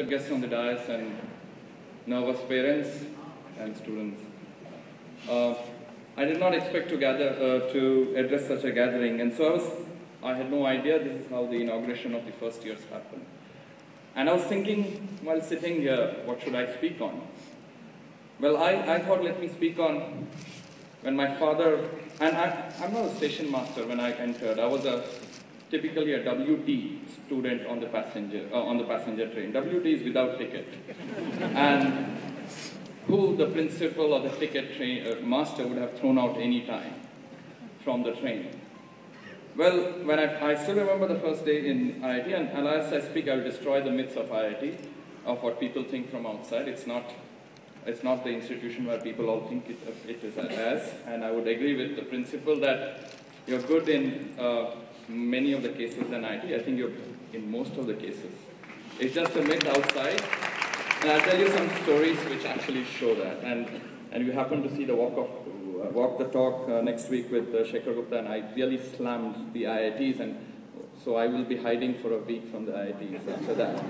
Guests on the dais and nervous parents and students. I did not expect to address such a gathering, and so I had no idea this is how the inauguration of the first years happened. And I was thinking while sitting here, what should I speak on? Well, I thought, let me speak on when my father, and I'm not a station master when I entered. I was typically a WT student on the passenger train. WT is without ticket. And who the principal or the ticket master would have thrown out any time from the train. Well, when I still remember the first day in IIT, and as I speak, I will destroy the myths of IIT, of what people think from outside. It's not the institution where people all think it is as, and I would agree with the principle that you're good in many of the cases than IIT. I think you're in most of the cases. It's just a myth outside, and I'll tell you some stories which actually show that. And you happen to see the walk the talk next week with Shekhar Gupta, and I really slammed the IITs, and so I will be hiding for a week from the IITs after that.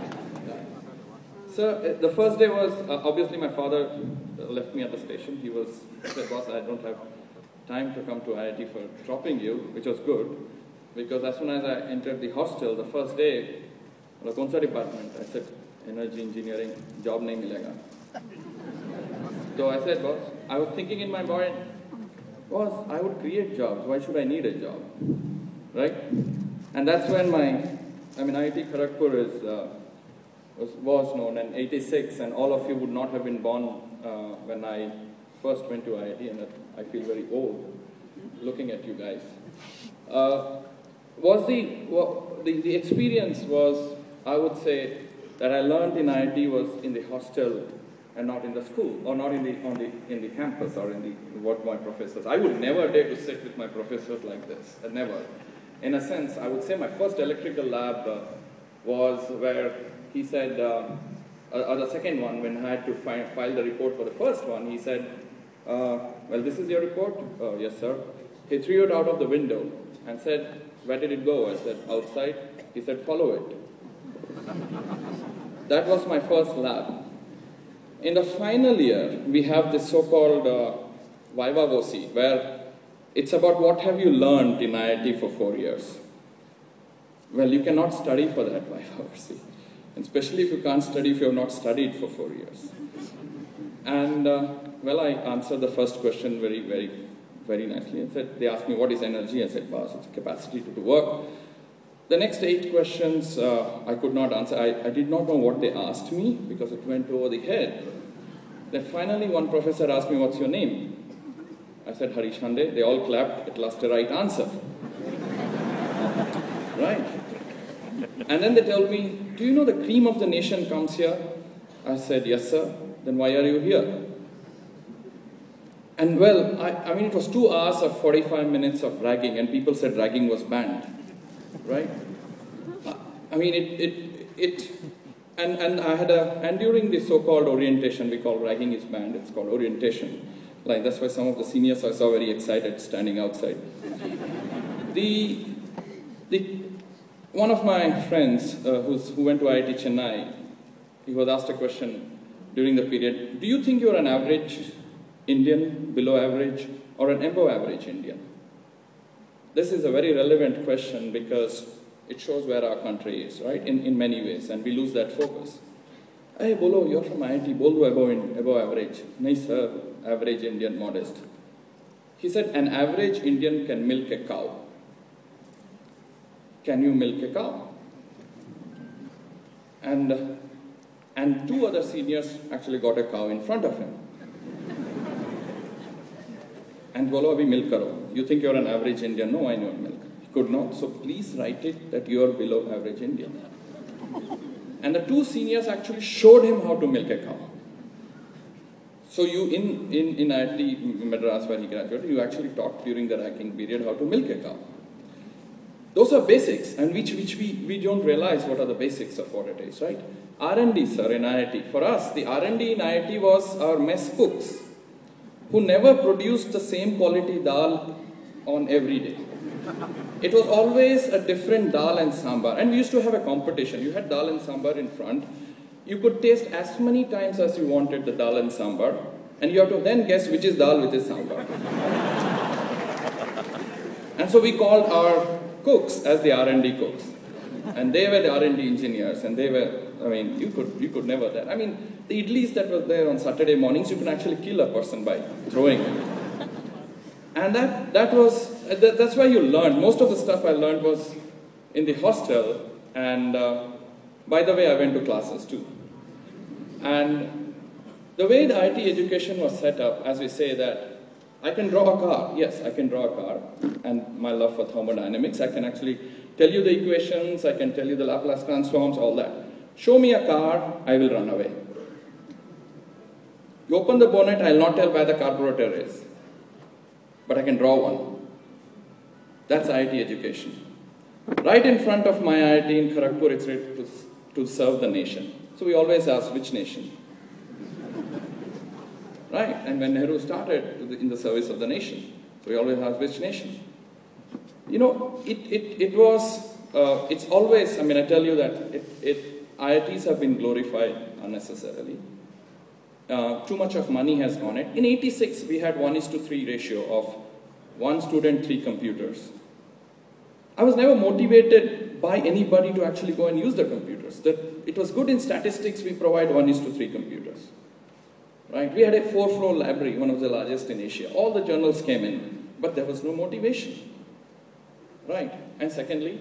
So the first day was, obviously my father left me at the station. He said, boss, I don't have time to come to IIT for dropping you, which was good, because as soon as I entered the hostel, the first day, kaun sa department? I said, energy engineering, job nahi milega. So I said, boss, I was thinking in my mind, boss, I would create jobs, why should I need a job? Right? And that's when IIT Kharagpur was known in '86, and all of you would not have been born when I first went to IIT, and I feel very old looking at you guys. The experience was, I would say, that I learned in IIT was in the hostel and not in the school, or not in the campus, or what my professors. I would never dare to sit with my professors like this, never. In a sense, I would say my first electrical lab was where he said, or the second one, when I had to file the report for the first one, he said, well, this is your report? Oh, yes, sir. He threw it out of the window and said, where did it go? I said, outside. He said, follow it. That was my first lab. In the final year, we have this so-called Viva Voce, where it's about what have you learned in IIT for 4 years. Well, you cannot study for that Viva Voce, especially if you can't study if you have not studied for 4 years. And well, I answered the first question very, very, very nicely. They asked me, what is energy? I said, boss, it's capacity to do work. The next 8 questions I could not answer. I did not know what they asked me because it went over the head. Then finally one professor asked me, what's your name? I said, Harish Hande. They all clapped. At last, the right answer. Right. And then they told me, do you know the cream of the nation comes here? I said, yes, sir. Then why are you here? And well, it was 2 hours of 45 minutes of ragging, and people said ragging was banned. Right? And during the so-called orientation, we call ragging is banned, it's called orientation. Like, that's why some of the seniors I saw very excited standing outside. One of my friends who went to IIT Chennai, he was asked a question during the period, do you think you're an average Indian, below average, or an above average Indian? This is a very relevant question because it shows where our country is, right, in many ways, and we lose that focus. Hey, bolo, you're from IIT, bolo above average. Nahi sir, average Indian, modest. He said, an average Indian can milk a cow. Can you milk a cow? And 2 other seniors actually got a cow in front of him. And bolo abhi milk karo. You think you're an average Indian? No, I know milk. He could not. So please write it that you're below average Indian. And the 2 seniors actually showed him how to milk a cow. So you, in IIT Madras where he graduated, you actually taught during the racking period how to milk a cow. Those are basics, and which we don't realize what are the basics of what it is, right? R&D, sir, in IIT. For us, the R&D in IIT was our mess cooks, who never produced the same quality dal on every day. It was always a different dal and sambar. And we used to have a competition. You had dal and sambar in front, You could taste as many times as you wanted the dal and sambar, and you have to then guess which is dal, which is sambar. And so we called our cooks as the R&D cooks. And they were the R&D engineers, and they were, I mean, you could never that. I mean, the idlis that was there on Saturday mornings, you could actually kill a person by throwing it. And that's why you learned. Most of the stuff I learned was in the hostel, and by the way, I went to classes too. And the way the IT education was set up, as we say that, I can draw a car. Yes, I can draw a car. And my love for thermodynamics, I can actually tell you the equations, I can tell you the Laplace transforms, all that. Show me a car, I will run away. You open the bonnet, I will not tell where the carburetor is. But I can draw one. That's IT education. Right in front of my IIT in Kharagpur, it's ready to serve the nation. So we always ask, which nation? Right, and when Nehru started in the service of the nation, so we always ask, which nation? You know, it's always, I mean, I tell you that IITs have been glorified unnecessarily. Too much of money has gone in. In 86, we had 1:3 ratio of 1 student, 3 computers. I was never motivated by anybody to actually go and use the computers. It was good in statistics, we provide 1:3 computers. Right? We had a 4-floor library, one of the largest in Asia. All the journals came in, but there was no motivation. Right? And secondly,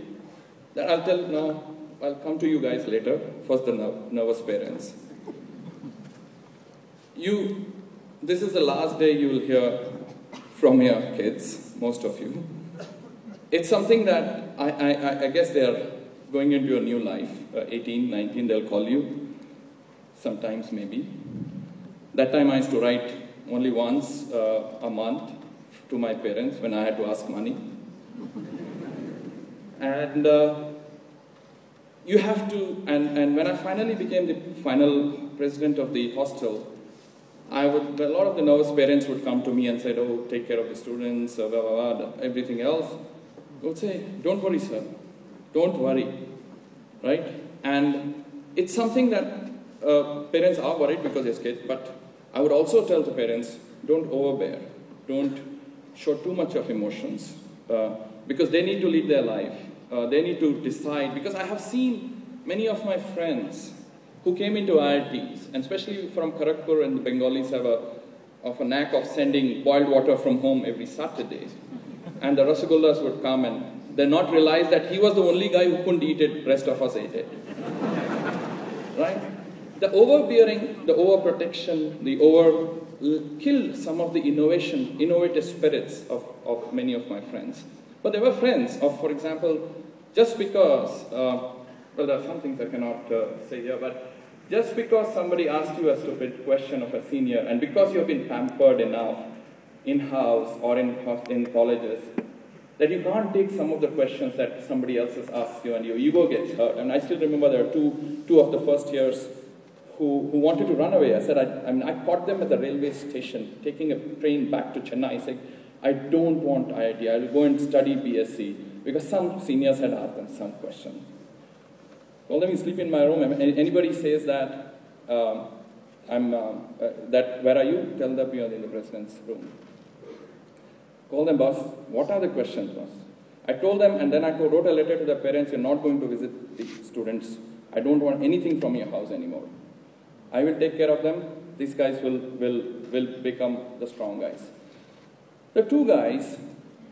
that I'll come to you guys later. First, the nervous parents. This is the last day you will hear from your kids, most of you. It's something that I guess they are going into a new life. 18, 19, they'll call you. Sometimes, maybe. That time I used to write only once a month to my parents when I had to ask money. And you have to, and when I finally became the final president of the hostel, a lot of the nervous parents would come to me and say, oh, take care of the students, blah, blah, blah, everything else. I would say, don't worry, sir. Don't worry. Right? And it's something that parents are worried because they're scared, but I would also tell the parents, don't overbear. Don't show too much of emotions because they need to lead their life. They need to decide, because I have seen many of my friends who came into IITs, and especially from Kharagpur, and the Bengalis have a knack of sending boiled water from home every Saturday. And the rasagullas would come and they not realize that he was the only guy who couldn't eat it, rest of us ate it. Right? The overbearing, the overprotection, killed some of the innovative spirits of many of my friends. But they were friends of, for example, just because, well, there are some things I cannot say here, but just because somebody asked you a stupid question of a senior, and because you've been pampered enough in-house or in colleges, that you can't take some of the questions that somebody else has asked you and your ego gets hurt. And I still remember there are two of the first years who wanted to run away. I said, I caught them at the railway station, taking a train back to Chennai. I said, I don't want IIT, I will go and study BSc, because some seniors had asked them some questions. Well, let me sleep in my room. Anybody says that, where are you? Tell them you're in the president's room. Call them, boss. What are the questions, boss? I told them, and then I wrote a letter to their parents, you're not going to visit the students. I don't want anything from your house anymore. I will take care of them. These guys will become the strong guys. The 2 guys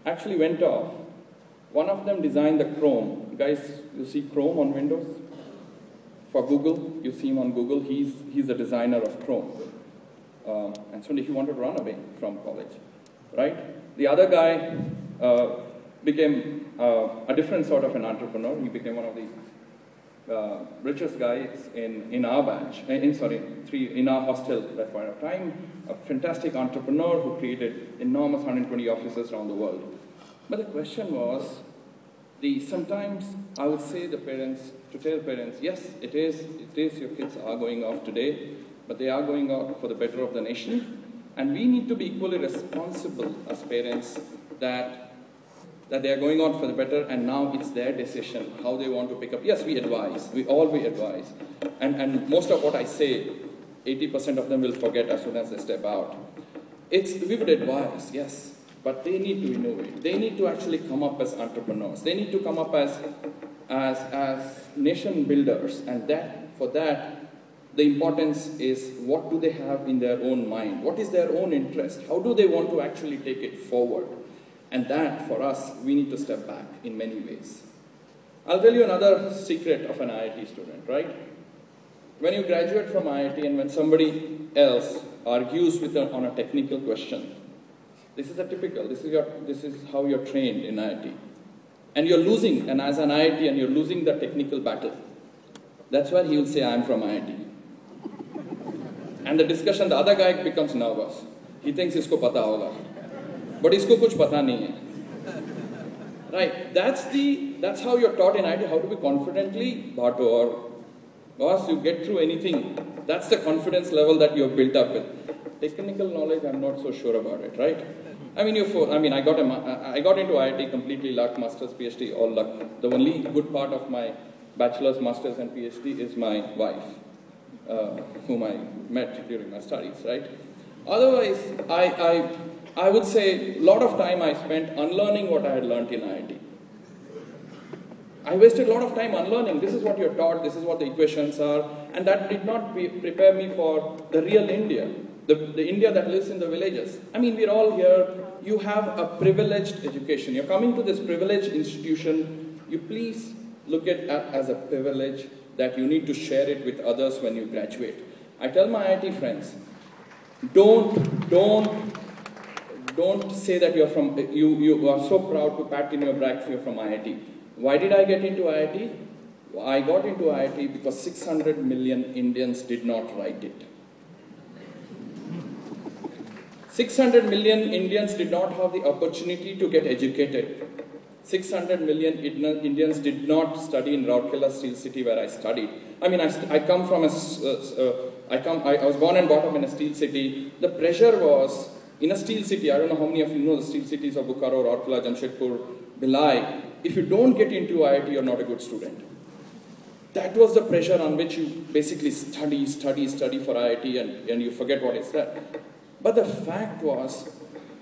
actually went off. One of them designed the Chrome. Guys, you see Chrome on Windows? For Google, you see him on Google. He's the designer of Chrome. And so he wanted to run away from college, right? The other guy became a different sort of an entrepreneur. He became one of the richest guys in our batch, in our hostel at that point of time. A fantastic entrepreneur who created enormous 120 offices around the world. But the question was, sometimes I would say to tell parents, yes, it is your kids are going off today, but they are going out for the better of the nation. And we need to be equally responsible as parents that that they are going on for the better, and now it's their decision how they want to pick up. Yes, we advise. We advise. And most of what I say, 80% of them will forget as soon as they step out. We would advise, yes, but they need to innovate. They need to actually come up as entrepreneurs. They need to come up as nation builders, and for that, the importance is what do they have in their own mind? What is their own interest? How do they want to actually take it forward? And that, for us, we need to step back in many ways. I'll tell you another secret of an IIT student, right? When you graduate from IIT and when somebody else argues on a technical question, this is a typical, this is how you're trained in IIT. And you're losing, and as an IIT, and you're losing the technical battle. That's why he will say, I'm from IIT. And the discussion, the other guy becomes nervous. He thinks isko pata hoga. But isko kuch pata nahi hai. Right? That's how you're taught in IIT, how to be confidently bhato, or once you get through anything, that's the confidence level that you're built up with. Technical knowledge, I'm not so sure about it, right? I mean, I got into IIT completely luck, master's, PhD, all luck. The only good part of my bachelor's, master's, and PhD is my wife, whom I met during my studies, right? Otherwise, I would say a lot of time I spent unlearning what I had learned in IIT. I wasted a lot of time unlearning. This is what you're taught, this is what the equations are, and that did not prepare me for the real India, the India that lives in the villages. I mean, we're all here. You have a privileged education. You're coming to this privileged institution. You please look at it as a privilege that you need to share it with others when you graduate. I tell my IIT friends, don't say that you're from, you are so proud to pat in your back you're from IIT. Why did I get into IIT? I got into IIT because 600 million Indians did not write it. 600 million Indians did not have the opportunity to get educated. 600 million Indians did not study in Rourkela Steel City where I studied. I mean, I come from I was born and brought up in a steel city. The pressure was, in a steel city, I don't know how many of you know the steel cities of Bokaro, Rourkela, Jamshedpur, Bhilai. If you don't get into IIT, you're not a good student. That was the pressure on which you basically study for IIT and you forget what is that. But the fact was,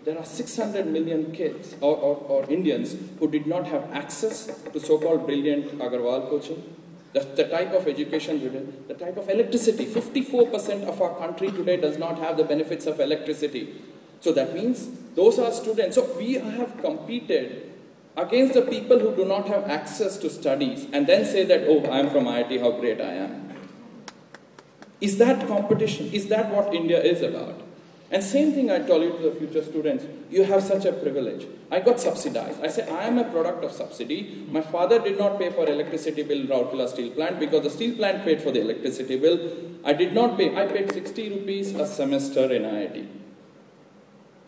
there are 600 million kids or Indians who did not have access to so-called brilliant Agarwal coaching, the type of education, the type of electricity. 54% of our country today does not have the benefits of electricity. So that means those are students. So we have competed against the people who do not have access to studies and then say that, oh, I'm from IIT, how great I am. Is that competition? Is that what India is about? And same thing I tell you to the future students, you have such a privilege. I got subsidized. I say, I am a product of subsidy. My father did not pay for electricity bill in Rourkela steel plant because the steel plant paid for the electricity bill. I did not pay. I paid 60 rupees a semester in IIT.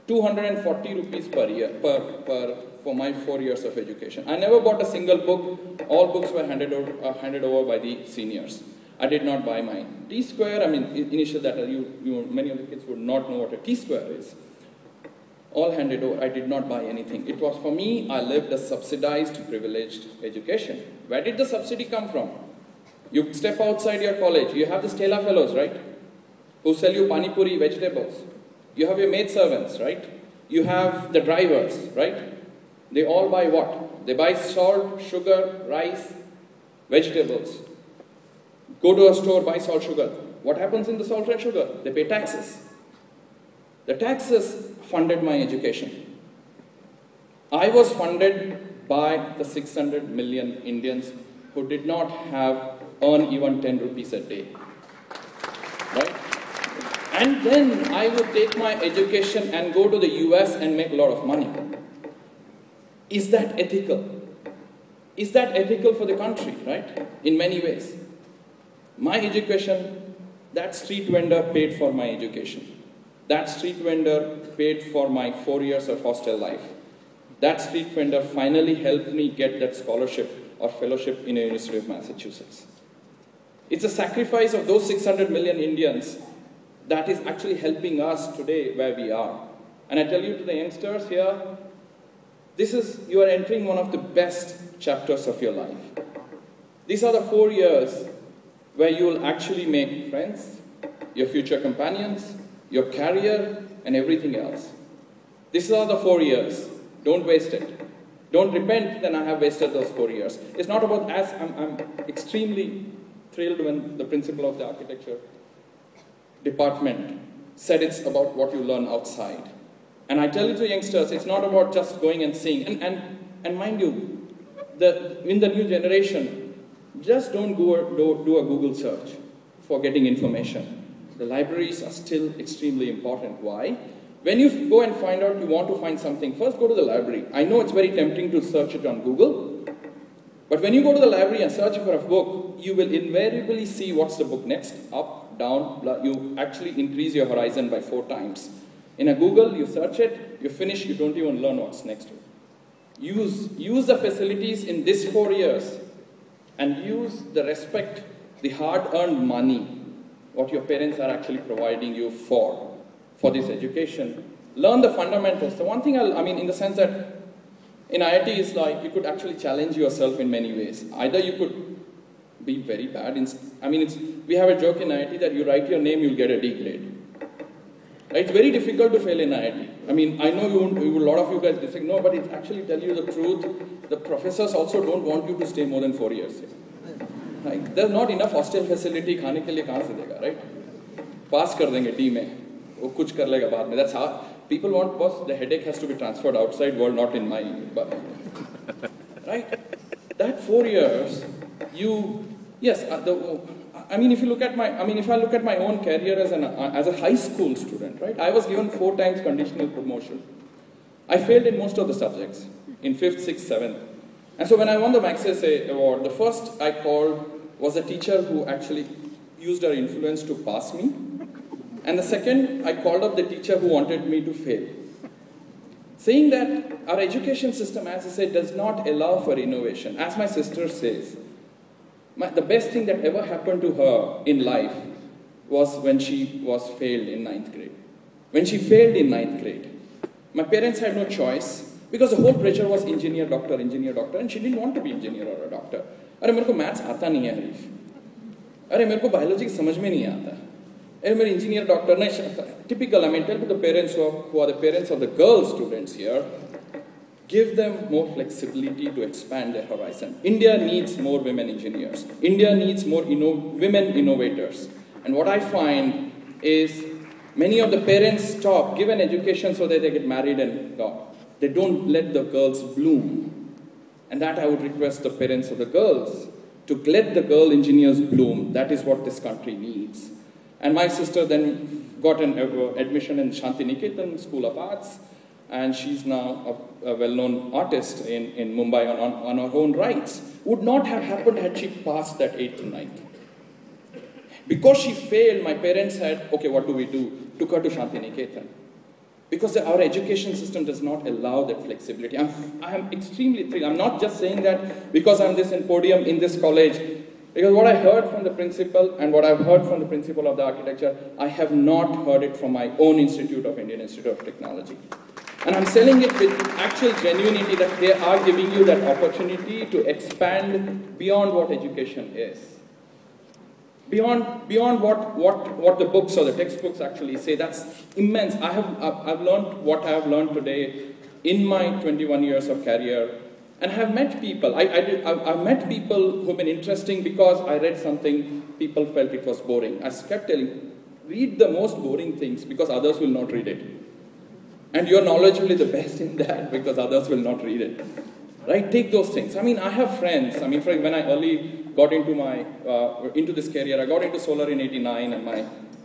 240 rupees per year, for my 4 years of education. I never bought a single book. All books were handed over by the seniors. I did not buy mine. T-square, I mean, initial that many of the kids would not know what a T-square is. All handed over. I did not buy anything. It was for me, I lived a subsidized, privileged education. Where did the subsidy come from? You step outside your college. You have the Stella Fellows, right? Who sell you pani puri, vegetables. You have your maid servants, right? You have the drivers, right? They all buy what? They buy salt, sugar, rice, vegetables. Go to a store, buy salt, sugar. What happens in the salt and sugar? They pay taxes. The taxes funded my education. I was funded by the 600 million Indians who did not earn even 10 rupees a day. Right? And then I would take my education and go to the US and make a lot of money. Is that ethical? Is that ethical for the country, right? In many ways. My education, that street vendor paid for my education. That street vendor paid for my 4 years of hostel life. That street vendor finally helped me get that scholarship or fellowship in the University of Massachusetts. It's a sacrifice of those 600 million Indians that is actually helping us today where we are. And I tell you to the youngsters here, you are entering one of the best chapters of your life. These are the 4 years where you will actually make friends, your future companions, your career, and everything else. These are the 4 years. Don't waste it. Don't repent that I have wasted those 4 years. It's not about, as I'm extremely thrilled when the principal of the architecture department said it's about what you learn outside. And I tell it to youngsters, it's not about just going and seeing. And mind you, in the new generation, just don't do a Google search for getting information. The libraries are still extremely important. Why? When you go and find out you want to find something, first go to the library. I know it's very tempting to search it on Google, but when you go to the library and search for a book, you will invariably see what's the book next, up, down, blah. You actually increase your horizon by 4 times. In a Google, you search it, you finish, you don't even learn what's next. Use the facilities in these 4 years and use the respect, the hard-earned money, what your parents are actually providing you for this education. Learn the fundamentals. The one thing in the sense that in IIT is like you could actually challenge yourself in many ways. Either you could be very bad. We have a joke in IIT that you write your name, you'll get a D grade. Right? It's very difficult to fail in IIT. I know a lot of you guys disagree. No, but it's actually tell you the truth. The professors also don't want you to stay more than 4 years. Right? There's not enough hostel facility. खाने के लिए कहाँ से देगा, right? Pass कर देंगे D में. वो कुछ कर लेगा बाद में. That's how people want. Boss, the headache has to be transferred outside world, not in my. Right? That 4 years, if you look at if I look at my own career as a high school student, right? I was given 4 times conditional promotion. I failed in most of the subjects in 5th, 6th, 7th. And so when I won the Magsaysay award, the first I called was a teacher who actually used her influence to pass me. And the second, I called up the teacher who wanted me to fail. Saying that our education system, as I said, does not allow for innovation. As my sister says, the best thing that ever happened to her in life was when she was failed in 9th grade. When she failed in 9th grade, my parents had no choice because the whole pressure was engineer, doctor, and she didn't want to be engineer or a doctor. अरे मेरे को maths आता नहीं है हरीश. अरे मेरे को biology समझ में नहीं आता. अरे मेरे engineer, doctor नहीं सकता. Typical, tell to the parents who are the parents of the girl students here, give them more flexibility to expand their horizon. India needs more women engineers. India needs more women innovators. And what I find is many of the parents give an education so that they get married and go. They don't let the girls bloom. And that I would request the parents of the girls to let the girl engineers bloom. That is what this country needs. And my sister then got an admission in Shantiniketan School of Arts. And she's now a well-known artist in Mumbai on her own rights. Would not have happened had she passed that 8th to 9th. Because she failed, my parents said, okay, what do we do? Took her to Shantiniketan. Because our education system does not allow that flexibility. I am extremely thrilled. I'm not just saying that because I'm this in podium in this college. Because what I heard from the principal and what I've heard from the principal of the architecture, I have not heard it from my own institute of Indian Institute of Technology. And I'm selling it with actual genuinity that they are giving you that opportunity to expand beyond what education is. Beyond what the books or the textbooks actually say. That's immense. I've learned what I have learned today in my 21 years of career. And I have met people. I've met people who've been interesting because I read something, people felt it was boring. I kept telling, read the most boring things because others will not read it. And you're knowledgeably the best in that because others will not read it. Right? Take those things. I have friends. When I early got into this career, I got into solar in 89 and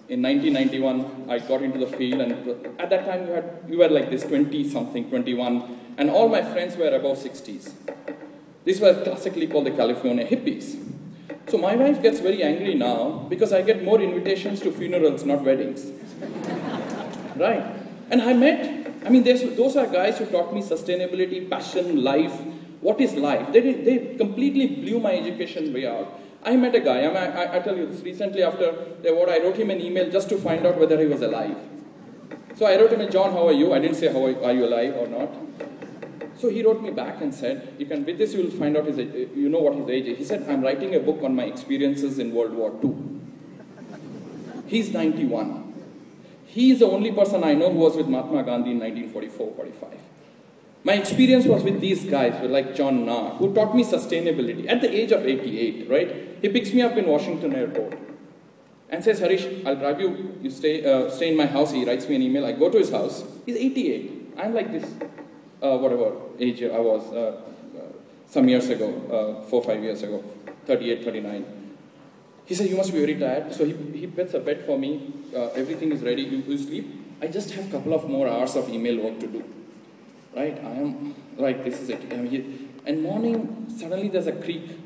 in 1991, I got into the field, and at that time you were like this 20-something, 21, and all my friends were above 60s. These were classically called the California hippies. So my wife gets very angry now because I get more invitations to funerals, not weddings. Right? And I met, those are guys who taught me sustainability, passion, life. What is life? They completely blew my education way out. I met a guy, I tell you this, recently after the award, I wrote him an email just to find out whether he was alive. So I wrote him, John, how are you? I didn't say, are you alive or not? So he wrote me back and said, you can, with this you will find out his age, you know what his age is. He said, I'm writing a book on my experiences in World War II. He's 91. He is the only person I know who was with Mahatma Gandhi in 1944-45. My experience was with these guys, like John Nahr, who taught me sustainability at the age of 88, right? He picks me up in Washington Airport and says, Harish, I'll drive you, you stay in my house. He writes me an email. I go to his house. He's 88. I'm like this, whatever age I was some years ago, 4 or 5 years ago, 38, 39. He said, you must be very tired. So he bets a bed for me. Everything is ready. You sleep. I just have a couple of more hours of email work to do. Right? I am like, this is it. And morning, suddenly there's a creak.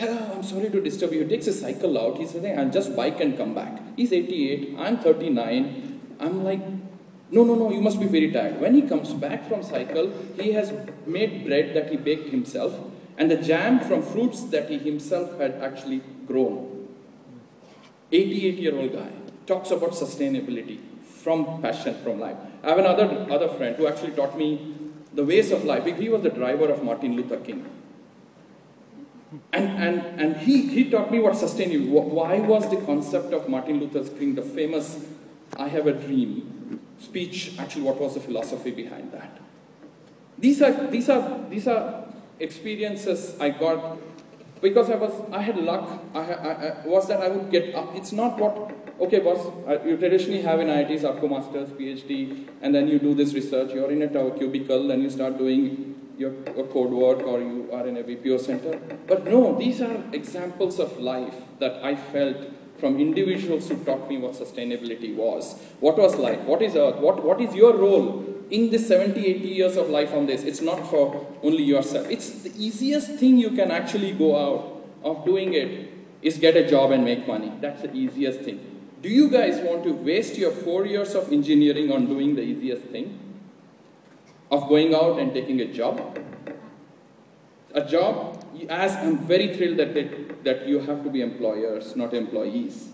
I'm sorry to disturb you. He takes a cycle out. He says, I'll just bike and come back. He's 88. I'm 39. I'm like, no, you must be very tired. When he comes back from cycle, he has made bread that he baked himself and the jam from fruits that he himself had actually grown. 88-year-old guy talks about sustainability from passion, from life. I have another friend who actually taught me the ways of life. He was the driver of Martin Luther King. And he taught me what sustainability, why was the concept of Martin Luther King, the famous I have a dream speech, actually what was the philosophy behind that. These are experiences I got because I had luck. Was that I would get up. It's not what, okay boss, you traditionally have in IITs, Aapko Masters, PhD, and then you do this research, you're in a cubicle, and you start doing your code work, or you are in a BPO center. But no, these are examples of life that I felt from individuals who taught me what sustainability was. What was life? What is Earth? What is your role in this 70, 80 years of life on this? It's not for only yourself. It's the easiest thing you can actually go out of doing it is get a job and make money. That's the easiest thing. Do you guys want to waste your 4 years of engineering on doing the easiest thing? Of going out and taking a job? A job, as I'm very thrilled that you have to be employers, not employees.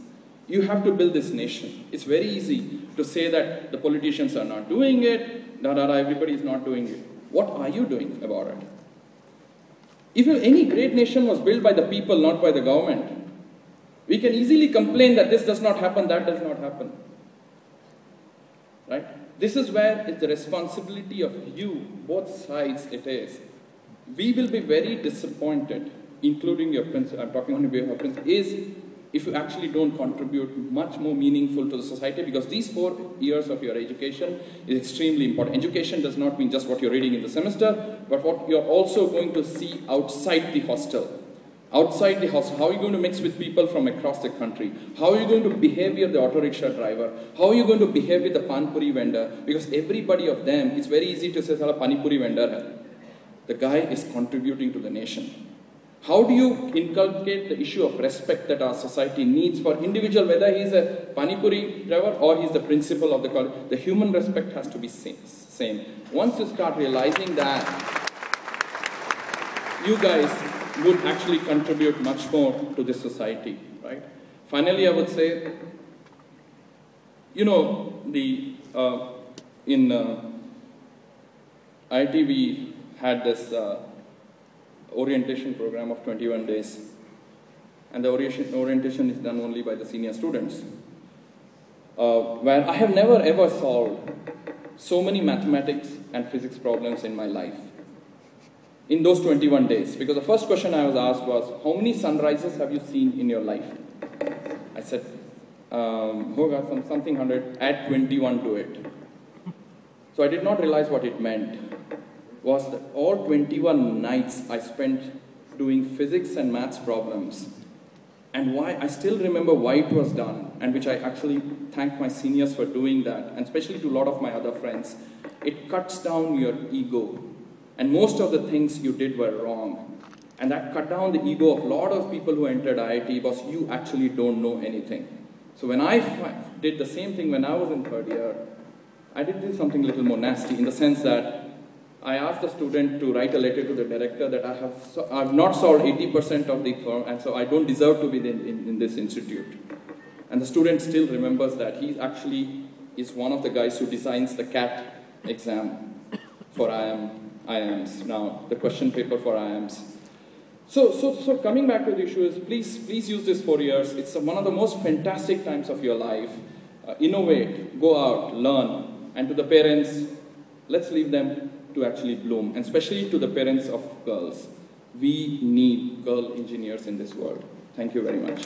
You have to build this nation. It's very easy to say that the politicians are not doing it, everybody is not doing it. What are you doing about it? If any great nation was built by the people, not by the government, we can easily complain that this does not happen, that does not happen. Right? This is where it's the responsibility of you, both sides it is. We will be very disappointed, including your principal, I'm talking on behalf of your principal, is if you actually don't contribute much more meaningful to the society, because these 4 years of your education is extremely important. Education does not mean just what you're reading in the semester, but what you're also going to see outside the hostel. Outside the house, how are you going to mix with people from across the country? How are you going to behave with the auto rickshaw driver? How are you going to behave with the Pani Puri vendor? Because everybody of them, it's very easy to say, Sala Pani Puri vendor hai. The guy is contributing to the nation. How do you inculcate the issue of respect that our society needs for individual, whether he's a Pani Puri driver or he's the principal of the college? The human respect has to be same. Once you start realizing that, you guys would actually contribute much more to this society, right? Finally, I would say, you know, in IIT we had this orientation program of 21 days, and the orientation is done only by the senior students, where I have never ever solved so many mathematics and physics problems in my life. In those 21 days, because the first question I was asked was, how many sunrises have you seen in your life? I said, something 100, add 21 to it. So I did not realize what it meant, was that all 21 nights I spent doing physics and maths problems, and why, I still remember why it was done, and which I actually thank my seniors for doing that, and especially to a lot of my other friends. It cuts down your ego. And most of the things you did were wrong. And that cut down the ego of a lot of people who entered IIT because you actually don't know anything. So when I did the same thing when I was in 3rd year, I did something a little more nasty in the sense that I asked the student to write a letter to the director that I have not solved 80% of the form, and so I don't deserve to be in this institute. And the student still remembers that. He actually is one of the guys who designs the CAT exam for IIMs. Now, the question paper for IIMs. So coming back to the issue is, please use this 4 years. It's one of the most fantastic times of your life. Innovate, go out, learn. And to the parents, let's leave them to actually bloom. And especially to the parents of girls. We need girl engineers in this world. Thank you very much.